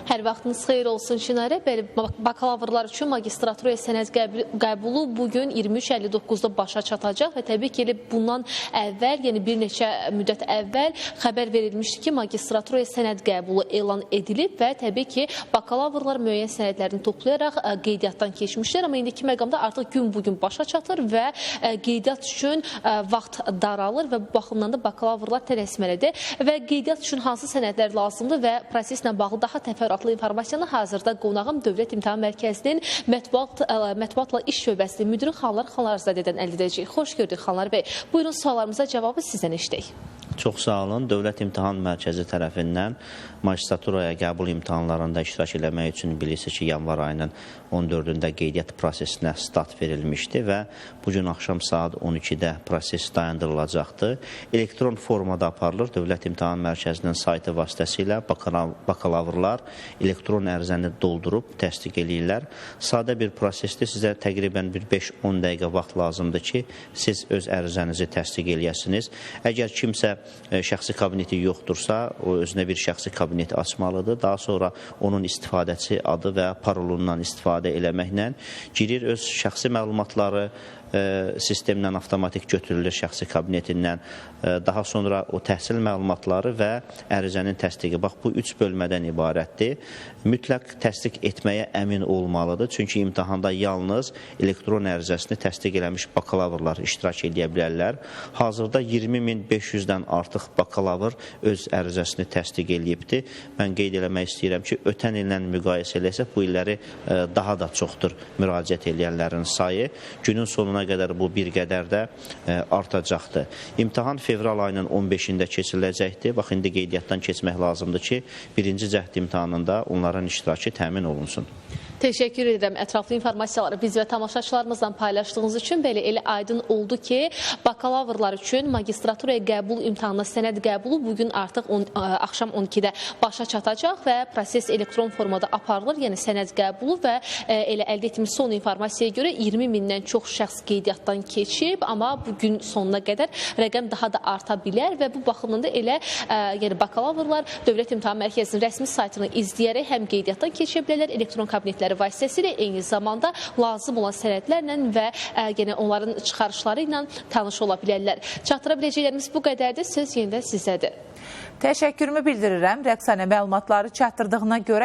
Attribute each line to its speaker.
Speaker 1: Hər vaxtınız xeyir olsun Çinarə. Bəli, bakalavrlar üçün magistraturaya sənəd qəbulu bugün 23:59-da başa çatacaq və təbii ki, bundan əvvəl, yəni bir neçə müddət əvvəl xəbər verilmişdi ki, magistraturaya sənəd qəbulu elan edilib və təbii ki, bakalavrlar müəyyən sənədlərini toplayaraq qeydiyyatdan keçmişlər, amma indiki məqamda artıq gün bugün başa çatır və qeydiyyat üçün vaxt daralır və bu baxımdan da bakalavrlar tələsməlidir və qeydiyyat üçün hansı sənədlər lazımdır və proseslə bağlı daha təfərrüatlı informasiyanı hazırda qonağım Dövlət İmtahan Mərkəzinin mətbuatla iş şöbəsinin müdiri Xanlar Xanlarzadədən əldə edəcəyik. Xoş gördük Xanlar bəy. Buyurun, suallarımıza cavabı sizdən eşidək.
Speaker 2: Çox sağ olun. Dövlət İmtahan Mərkəzi tərəfindən magistraturaya qəbul imtahanlarında iştirak eləmək üçün bilirsiniz ki, yanvar ayının 14-də qeydiyyat prosesinə start verilmişdi və bugün axşam saat 12-də proses dayandırılacaqdır. Elektron formada aparılır. Dövlət İmtahan Mərkəzinin saytı vasitəsilə bakalavrlar elektron ərizəni doldurub təsdiq eləyirlər. Sadə bir prosesdir. Sizə təqribən bir 5-10 dəqiqə vaxt lazımdır ki, siz öz ərizənizi təsdiq eləyəsiniz. Əgər kimsə şəxsi kabineti yoxdursa, o özünə bir şəxsi kabinet açmalıdır. Daha sonra onun istifadəçi adı və parolundan istifadə eləməklə girir, öz şəxsi məlumatları sistemlə avtomatik götürülür şəxsi kabinetindən. Daha sonra o təhsil məlumatları və ərizənin təsdiqi. Bax, bu 3 bölmədən ibarətdir. Mütləq təsdiq etməyə əmin olmalıdır. Çünki imtahanda yalnız elektron ərizəsini təsdiq eləmiş bakalavrlar iştirak edə bilərlər. Hazırda 20.500-dən artıq bakalavr öz ərizəsini təsdiq eləyibdir. Mən qeyd eləmək istəyirəm ki, ötən illə müqayisə eləsək, bu illəri daha da çoxdur müraciət edənlərin sayı. Günün sonuna qədər bu bir qədər də artacaqdır. İmtahan fevral ayının 15-də keçiriləcəkdir. Bax, indi qeydiyyatdan keçmək lazımdır ki, birinci cəhd imtahanında onların iştirakı təmin olunsun.
Speaker 1: Təşəkkür edirəm ətraflı informasiyaları biz və tamaşaçılarımızla paylaşdığınız üçün. Belə elə aydın oldu ki, bakalavrlar üçün magistraturaya qəbul imtahanına sənəd qəbulu bugün artıq axşam 12-də başa çatacaq və proses elektron formada aparılır, yəni sənəd qəbulu və elə əldə etdiyimiz son informasiyaya görə 20.000-dən çox şəxs qeydiyyatdan keçib, amma bugün sonuna qədər rəqəm daha da arta bilər və bu baxımdan da elə yəni bakalavrlar Dövlət İmtahan Mərkəzinin rəsmi saytını izləyərək həm qeydiyyatdan keçə bilərlər, elektron kabinetləri vasitəsilə eyni zamanda lazım olan sənədlərlə və yenə onların çıxarışları ilə tanış ola bilərlər. Çatdıra biləcəklərimiz bu qədərdir. Söz yenidən sizdədir.
Speaker 3: Təşəkkürümü bildirirəm Rəqsanə məlumatları çatdırdığına görə.